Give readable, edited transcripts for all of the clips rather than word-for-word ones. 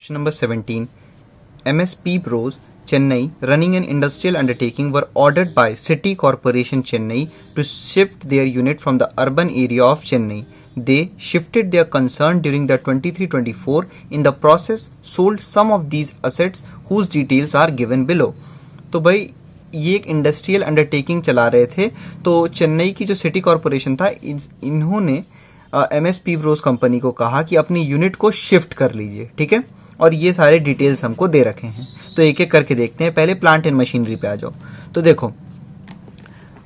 Question number 17. MSP Bros, Chennai, running an industrial undertaking, were ordered by City Corporation Chennai to shift their unit from the urban area of Chennai. They shifted their concern during the 23-24. In the process, sold some of these assets whose details are given below. तो भाई ये एक industrial undertaking चला रहे थे, तो चेन्नई की जो सिटी कॉरपोरेशन था इन्होंने एमएसपी ब्रोस कंपनी को कहा कि अपनी यूनिट को शिफ्ट कर लीजिए, ठीक है। और ये सारे डिटेल्स हमको दे रखे हैं, तो एक एक करके देखते हैं। पहले प्लांट एंड मशीनरी पे आ जाओ। तो देखो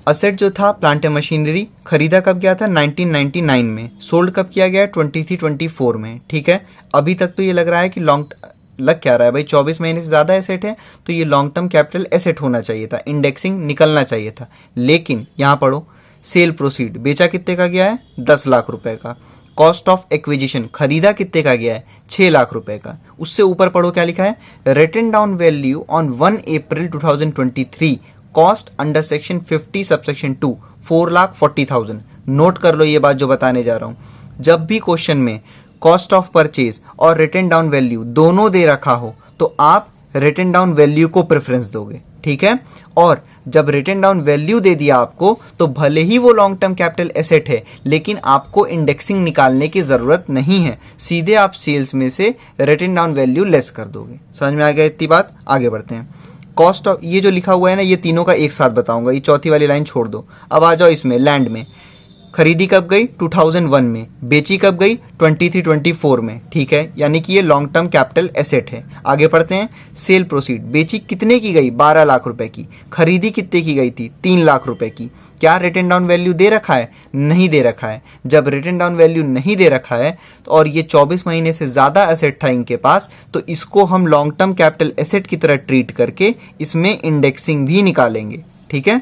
असेट जो था प्लांट एंड मशीनरी खरीदा कब गया था 1999 में, सोल्ड कब किया गया 23-24 में, ठीक है। अभी तक तो ये लग रहा है कि लग क्या रहा है भाई 24 महीने से ज्यादा एसेट है, तो ये लॉन्ग टर्म कैपिटल एसेट होना चाहिए था, इंडेक्सिंग निकलना चाहिए था। लेकिन यहां पढ़ो सेल प्रोसीड बेचा कितने का गया है 10 लाख रुपए का। कॉस्ट ऑफ एक्विजिशन खरीदा कितने का गया है 6 लाख रुपए का। उससे ऊपर पढ़ो क्या लिखा है, written down value on 1 April 2023 cost under section 50 subsection 2 4,40,000। Note कर लो ये बात जो बताने जा रहा हूं। जब भी क्वेश्चन में कॉस्ट ऑफ परचेज और रिटन डाउन वैल्यू दोनों दे रखा हो तो आप रिटन डाउन वैल्यू को प्रेफरेंस दोगे, ठीक है। और जब रिटन डाउन वैल्यू दे दिया आपको तो भले ही वो लॉन्ग टर्म कैपिटल एसेट है, लेकिन आपको इंडेक्सिंग निकालने की जरूरत नहीं है, सीधे आप सेल्स में से रिटन डाउन वैल्यू लेस कर दोगे। समझ में आ गया इतनी बात, आगे बढ़ते हैं। कॉस्ट ऑफ ये जो लिखा हुआ है ना, ये तीनों का एक साथ बताऊंगा, ये चौथी वाली लाइन छोड़ दो। अब आ जाओ इसमें लैंड में, खरीदी कब गई 2001 में, बेची कब गई 23-24 में, ठीक है, यानी कि ये लॉन्ग टर्म कैपिटल एसेट है। आगे पढ़ते हैं। सेल प्रोसीड बेची कितने की गई 12 लाख रुपए की, खरीदी कितने की गई थी 3 लाख रुपए की। क्या रिटन डाउन वैल्यू दे रखा है, नहीं दे रखा है। जब रिटन डाउन वैल्यू नहीं दे रखा है और ये 24 महीने से ज्यादा एसेट था इनके पास, तो इसको हम लॉन्ग टर्म कैपिटल एसेट की तरह ट्रीट करके इसमें इंडेक्सिंग भी निकालेंगे, ठीक है।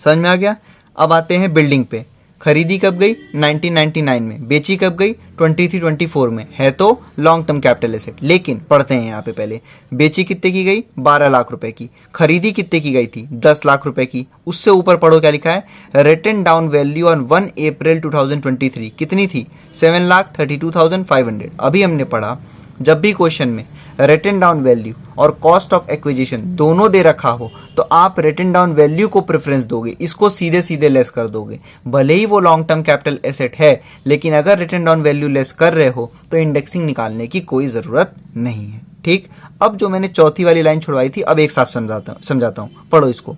समझ में आ गया। अब आते हैं बिल्डिंग पे। खरीदी कब गई 1999 में, बेची कब गई 23-24 में, है तो लॉन्ग टर्म कैपिटल एसेट। लेकिन पढ़ते हैं यहाँ पे पहले, बेची कितने की गई 12 लाख रुपए की, खरीदी कितने की गई थी 10 लाख रुपए की। उससे ऊपर पढ़ो क्या लिखा है, written down value on 1 April 2023 कितनी थी 7,32,500। अभी हमने पढ़ा जब भी क्वेश्चन में रिटन डाउन वैल्यू और कॉस्ट ऑफ एक्विजिशन दोनों दे रखा हो तो आप रिटन डाउन वैल्यू को प्रेफरेंस दोगे, इसको सीधे सीधे लेस कर दोगे। भले ही वो लॉन्ग टर्म कैपिटल एसेट है, लेकिन अगर रिटन डाउन वैल्यू लेस कर रहे हो तो इंडेक्सिंग निकालने की कोई जरूरत नहीं है, ठीक। अब जो मैंने चौथी वाली लाइन छुड़वाई थी, अब एक साथ समझाता हूं, पढ़ो इसको।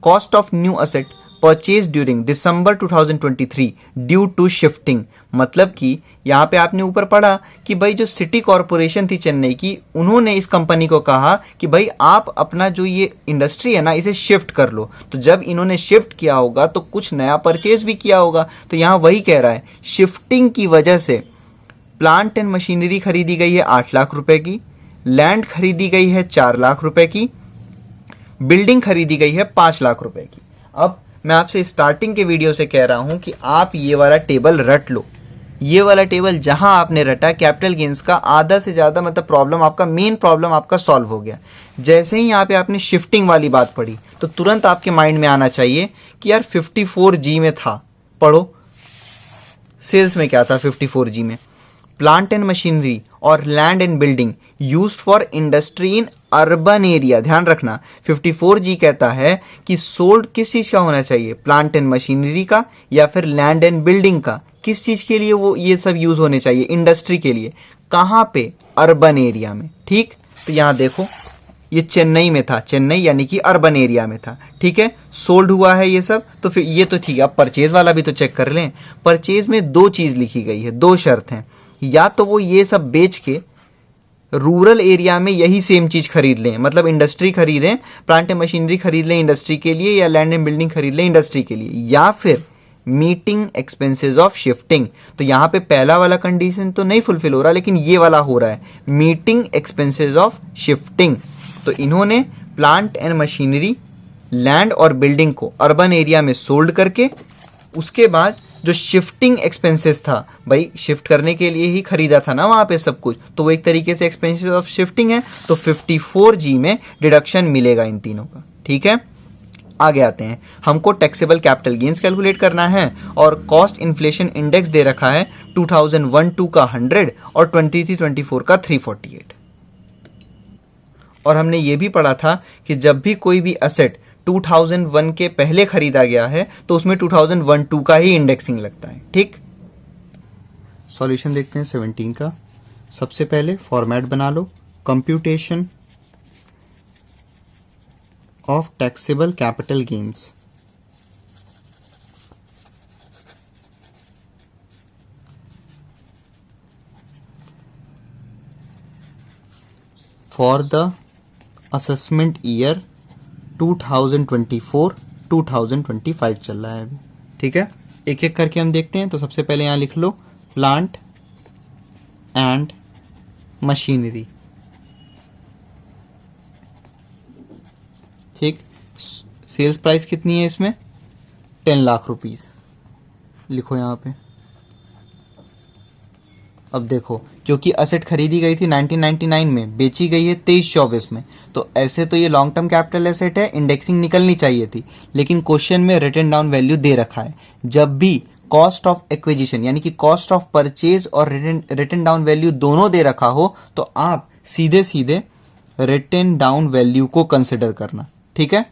Cost of new asset purchase during December 2023 due to shifting, मतलब कि यहां पे आपने ऊपर पढ़ा कि भाई जो सिटी कॉरपोरेशन थी चेन्नई की, उन्होंने इस कंपनी को कहा कि भाई आप अपना जो ये इंडस्ट्री है ना इसे शिफ्ट कर लो। तो जब इन्होंने शिफ्ट किया होगा तो कुछ नया परचेज भी किया होगा, तो यहां वही कह रहा है शिफ्टिंग की वजह से प्लांट एंड मशीनरी खरीदी गई है 8 लाख रुपए की, लैंड खरीदी गई है 4 लाख रुपए की, बिल्डिंग खरीदी गई है 5 लाख रुपए की। अब मैं आपसे स्टार्टिंग के वीडियो से कह रहा हूं कि आप ये वाला टेबल रट लो। ये वाला टेबल जहां आपने रटा कैपिटल गेन्स का आधा से ज्यादा मतलब प्रॉब्लम आपका, मेन प्रॉब्लम आपका सॉल्व हो गया। जैसे ही यहाँ पे आपने शिफ्टिंग वाली बात पढ़ी तो तुरंत आपके माइंड में आना चाहिए कि यार 54G में था, पढ़ो सेल्स में क्या था 54G में, प्लांट एंड मशीनरी और land and building used for industry in urban area. ध्यान रखना 54G कहता है कि सोल्ड किस चीज का होना चाहिए, प्लांट एंड मशीनरी का या फिर लैंड एंड बिल्डिंग का। किस चीज के लिए वो ये सब यूज होने चाहिए, इंडस्ट्री के लिए। कहां पे, अर्बन एरिया में, ठीक। तो यहां देखो ये चेन्नई में था, चेन्नई यानी कि अर्बन एरिया में था, ठीक है। सोल्ड हुआ है ये सब, तो फिर ये तो ठीक है। अब परचेज वाला भी तो चेक कर लें। परचेज में 2 चीज लिखी गई है, 2 शर्त हैं, या तो वो ये सब बेच के रूरल एरिया में यही सेम चीज खरीद लें, मतलब इंडस्ट्री खरीदें, प्लांट एंड मशीनरी खरीद लें इंडस्ट्री के लिए, या लैंड एंड बिल्डिंग खरीद लें इंडस्ट्री के लिए, या फिर मीटिंग एक्सपेंसेस ऑफ शिफ्टिंग। तो यहां पे पहला वाला कंडीशन तो नहीं फुलफिल हो रहा, लेकिन ये वाला हो रहा है, मीटिंग एक्सपेंसेस ऑफ शिफ्टिंग। तो इन्होंने प्लांट एंड मशीनरी, लैंड और बिल्डिंग को अर्बन एरिया में सोल्ड करके, उसके बाद जो शिफ्टिंग एक्सपेंसेस था, भाई शिफ्ट करने के लिए ही खरीदा था ना वहां पे सब कुछ, तो वो एक तरीके से एक्सपेंसेस ऑफ शिफ्टिंग है, तो 54G में डिडक्शन मिलेगा इन तीनों का, ठीक है। आगे आते हैं, हमको टैक्सेबल कैपिटल गेन्स कैलकुलेट करना है और कॉस्ट इन्फ्लेशन इंडेक्स दे रखा है 2001-2 का 100 और 23-24 का 348। और हमने ये भी पढ़ा था कि जब भी कोई भी असेट 2001 के पहले खरीदा गया है तो उसमें 2001-2 का ही इंडेक्सिंग लगता है। ठीक, सॉल्यूशन देखते हैं 17 का। सबसे पहले फॉर्मेट बना लो, computation of taxable capital gains। for the assessment year 2024-2025 चल रहा है अभी। ठीक है, एक एक करके हम देखते हैं। तो सबसे पहले यहां लिख लो प्लांट एंड मशीनरी। ठीक, सेल्स प्राइस कितनी है इसमें? 10 लाख रुपीस लिखो यहाँ पे। अब देखो, क्योंकि असेट खरीदी गई थी 1999 में, बेची गई है 23-24 में, तो ऐसे तो ये लॉन्ग टर्म कैपिटल एसेट है, इंडेक्सिंग निकलनी चाहिए थी, लेकिन क्वेश्चन में रिटन डाउन वैल्यू दे रखा है। जब भी कॉस्ट ऑफ एक्विजिशन यानी कि कॉस्ट ऑफ परचेज और रिटन डाउन वैल्यू दोनों दे रखा हो तो आप सीधे सीधे रिटन डाउन वैल्यू को कंसिडर करना। ठीक है,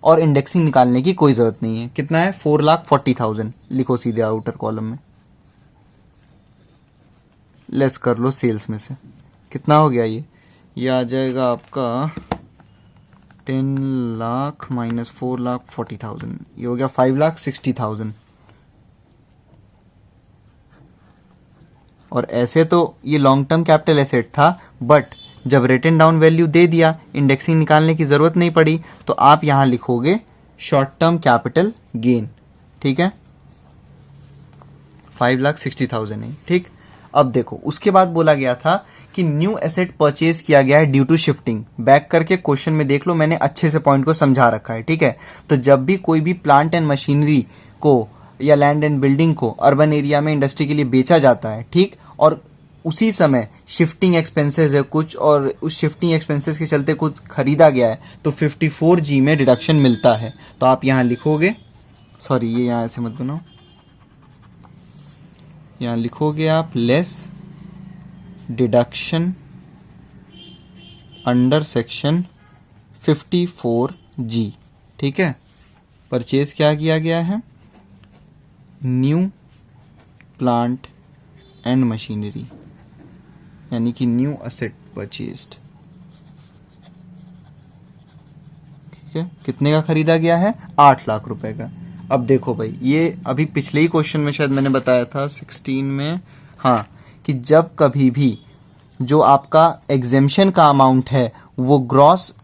और इंडेक्सिंग निकालने की कोई जरूरत नहीं है। कितना है? 4,40,000 लिखो सीधे आउटर कॉलम में, लेस कर लो सेल्स में से। कितना हो गया ये आ जाएगा आपका 10 लाख माइनस 4,40,000, ये हो गया 5,60,000। और ऐसे तो ये लॉन्ग टर्म कैपिटल एसेट था, बट जब रिटन डाउन वैल्यू दे दिया, इंडेक्सिंग निकालने की जरूरत नहीं पड़ी, तो आप यहां लिखोगे शॉर्ट टर्म कैपिटल गेन। ठीक है, 5,60,000 है। ठीक, अब देखो, उसके बाद बोला गया था कि न्यू एसेट परचेज किया गया है ड्यू टू शिफ्टिंग। बैक करके क्वेश्चन में देख लो, मैंने अच्छे से पॉइंट को समझा रखा है। ठीक है, तो जब भी कोई भी प्लांट एंड मशीनरी को या लैंड एंड बिल्डिंग को अर्बन एरिया में इंडस्ट्री के लिए बेचा जाता है, ठीक, और उसी समय शिफ्टिंग एक्सपेंसेस है कुछ, और उस शिफ्टिंग एक्सपेंसेस के चलते कुछ खरीदा गया है, तो 54G में डिडक्शन मिलता है। तो आप यहां लिखोगे, सॉरी ये यहां ऐसे मत बनाओ, यहां लिखोगे आप less deduction under section 54G। ठीक है, परचेज क्या किया गया है? न्यू प्लांट एंड मशीनरी, यानी कि न्यू असेट परचेज्ड। ठीक है, कितने का खरीदा गया है? 8 लाख रुपए का। अब देखो भाई, ये अभी पिछले ही क्वेश्चन में शायद मैंने बताया था 16 में, हाँ, कि जब कभी भी जो आपका एग्जेम्पशन का अमाउंट है वो ग्रॉस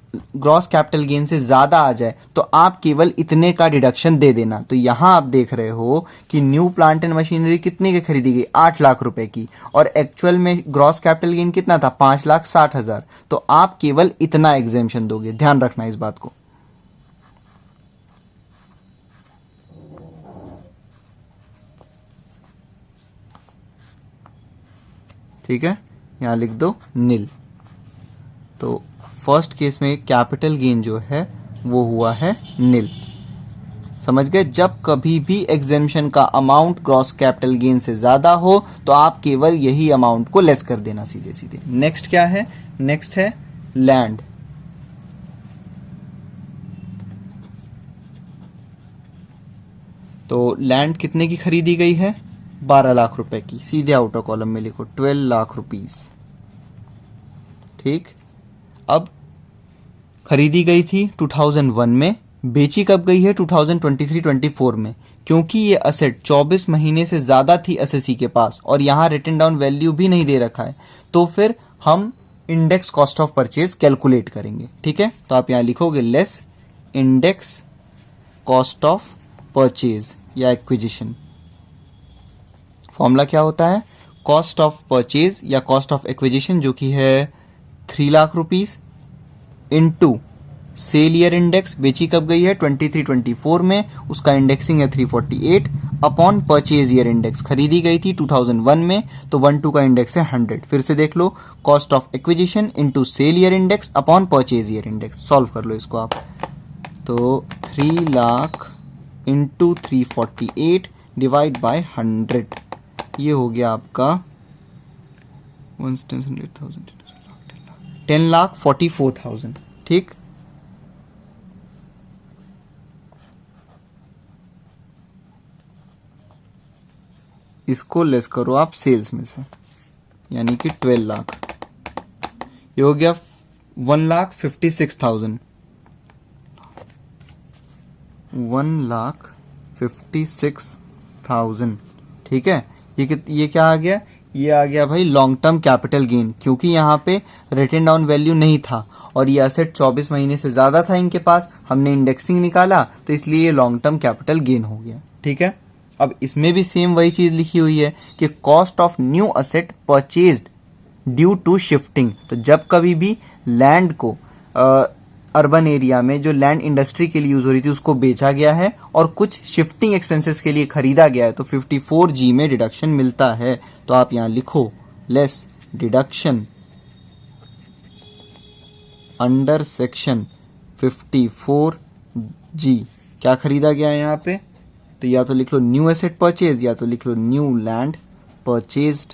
कैपिटल गेन से ज्यादा आ जाए तो आप केवल इतने का डिडक्शन दे देना। तो यहां आप देख रहे हो कि न्यू प्लांट एंड मशीनरी कितने की खरीदी गई? 8 लाख रुपए की, और एक्चुअल में ग्रॉस कैपिटल गेन कितना था? 5,60,000। तो आप केवल इतना एग्जेम्पशन दोगे, ध्यान रखना इस बात को। ठीक है, यहां लिख दो नील। तो फर्स्ट केस में कैपिटल गेन जो है वो हुआ है नील। समझ गए? जब कभी भी एग्जेम्पशन का अमाउंट ग्रॉस कैपिटल गेन से ज्यादा हो तो आप केवल यही अमाउंट को लेस कर देना सीधे सीधे। नेक्स्ट क्या है? नेक्स्ट है लैंड। तो लैंड कितने की खरीदी गई है? 12 लाख रुपए की। सीधे आउटर कॉलम में लिखो 12 लाख रुपीस। ठीक, अब खरीदी गई थी 2001 में, बेची कब गई है? 2023-24 में। क्योंकि ये असेट 24 महीने से ज्यादा थी एसएससी के पास और यहां रिटन डाउन वैल्यू भी नहीं दे रखा है, तो फिर हम index cost of purchase calculate करेंगे। ठीक है, तो आप यहां लिखोगे less index cost of purchase या एक्विजिशन। फॉर्मूला क्या होता है? कॉस्ट ऑफ परचेज या कॉस्ट ऑफ एक्विजिशन, जो कि है 3 lakh rupees, into sale year index, बेची कब गई है? 23-24 में, उसका इंडेक्सिंग है 348, अपॉन परचेज ईयर इंडेक्स, खरीदी गई थी 2001 में, तो 12 का इंडेक्स है 100। फिर से देख लो, cost of acquisition into sale year index upon purchase year index. Solve कर लो इसको आप। तो 3 लाख इंटू 348 डिवाइड बाय 100, ये हो गया आपका 10,44,000, ठीक। इसको लेस करो आप सेल्स में से, यानी कि 12 लाख, ये हो गया 1,56,000, 1,56,000, ठीक है। ये क्या आ गया, ये आ गया भाई लॉन्ग टर्म कैपिटल गेन, क्योंकि यहाँ पे रिटन डाउन वैल्यू नहीं था और ये एसेट 24 महीने से ज्यादा था इनके पास, हमने इंडेक्सिंग निकाला तो इसलिए ये लॉन्ग टर्म कैपिटल गेन हो गया, ठीक है। अब इसमें भी सेम वही चीज लिखी हुई है कि cost of new asset purchased due to shifting, तो जब कभी भी लैंड को अर्बन एरिया में जो लैंड इंडस्ट्री के लिए यूज हो रही थी उसको बेचा गया है और कुछ शिफ्टिंग एक्सपेंसेस के लिए खरीदा गया है, तो 54G में डिडक्शन मिलता है। तो आप यहां लिखो less deduction under section 54G, क्या खरीदा गया है यहाँ पे, तो या तो लिख लो न्यू एसेट परचेज या तो लिख लो न्यू लैंड परचेज्ड,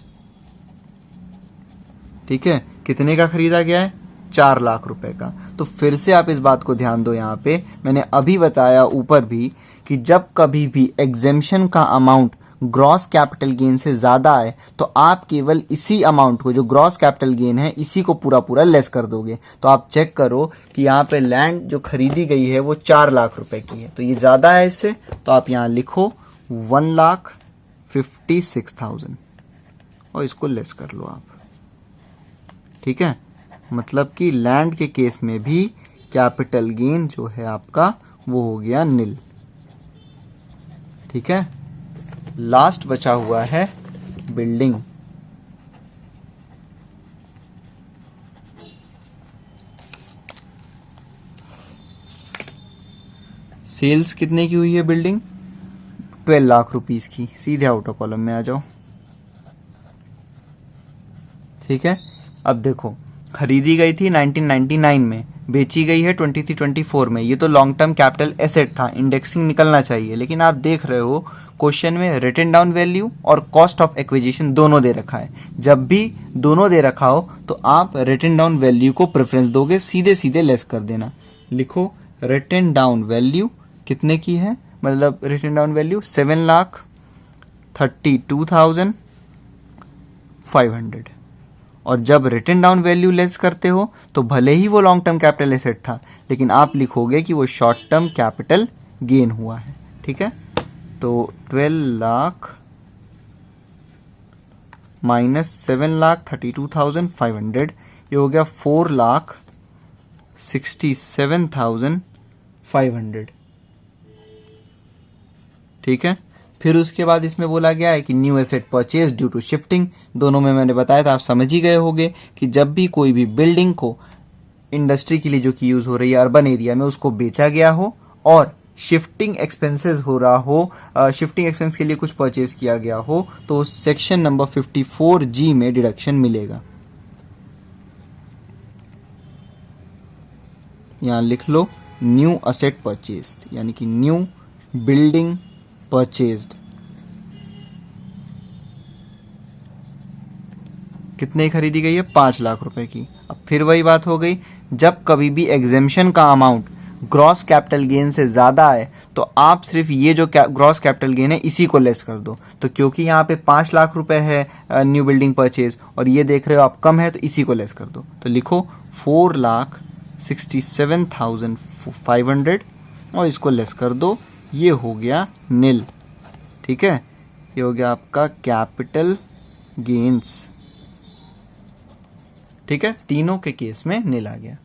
ठीक है। कितने का खरीदा गया है, 4 लाख रुपए का। तो फिर से आप इस बात को ध्यान दो, यहाँ पे मैंने अभी बताया ऊपर भी कि जब कभी भी एग्जेम्पशन का अमाउंट ग्रॉस कैपिटल गेन से ज्यादा आए तो आप केवल इसी अमाउंट को, जो ग्रॉस कैपिटल गेन है, इसी को पूरा पूरा लेस कर दोगे। तो आप चेक करो कि यहाँ पे लैंड जो खरीदी गई है वो 4 लाख रुपए की है, तो ये ज्यादा है इससे, तो आप यहाँ लिखो 1,56,000 और इसको लेस कर लो आप, ठीक है। मतलब कि लैंड के केस में भी कैपिटल गेन जो है आपका वो हो गया नील, ठीक है। लास्ट बचा हुआ है बिल्डिंग। सेल्स कितने की हुई है बिल्डिंग, 12 लाख रुपीस की, सीधे आउटर कॉलम में आ जाओ, ठीक है। अब देखो खरीदी गई थी 1999 में, बेची गई है 23-24 में, ये तो लॉन्ग टर्म कैपिटल एसेट था, इंडेक्सिंग निकलना चाहिए, लेकिन आप देख रहे हो क्वेश्चन में रिटन डाउन वैल्यू और कॉस्ट ऑफ एक्विजिशन दोनों दे रखा है। जब भी दोनों दे रखा हो तो आप रिटन डाउन वैल्यू को प्रेफरेंस दोगे, सीधे सीधे लेस कर देना। लिखो रिटन डाउन वैल्यू कितने की है, मतलब रिटन डाउन वैल्यू 7,32,500, और जब रिटन डाउन वैल्यू लेस करते हो तो भले ही वो लॉन्ग टर्म कैपिटल एसेट था, लेकिन आप लिखोगे कि वो शॉर्ट टर्म कैपिटल गेन हुआ है, ठीक है। तो 12 लाख माइनस 7,32,500, ये हो गया 4,67,500, ठीक है। फिर उसके बाद इसमें बोला गया है कि new asset purchase due to shifting, दोनों में मैंने बताया था, आप समझ ही गए होंगे कि जब भी कोई भी बिल्डिंग को इंडस्ट्री के लिए जो कि यूज हो रही है अर्बन एरिया में उसको बेचा गया हो और शिफ्टिंग एक्सपेंसेस हो रहा हो, शिफ्टिंग एक्सपेंस के लिए कुछ परचेज किया गया हो, तो सेक्शन नंबर 54G में डिडक्शन मिलेगा। यहां लिख लो न्यू असेट परचेज्ड, यानी कि न्यू बिल्डिंग परचेज्ड, कितने खरीदी गई है, 5 लाख रुपए की। अब फिर वही बात हो गई, जब कभी भी एग्जेम्पशन का अमाउंट ग्रॉस कैपिटल गेन से ज्यादा है तो आप सिर्फ ये जो ग्रॉस कैपिटल गेन है इसी को लेस कर दो। तो क्योंकि यहाँ पे 5 लाख रुपए है न्यू बिल्डिंग परचेज और ये देख रहे हो आप कम है, तो इसी को लेस कर दो। तो लिखो 4,67,500 और इसको लेस कर दो, ये हो गया नील, ठीक है। ये हो गया आपका कैपिटल गेन्स, ठीक है। तीनों के केस में नील आ गया।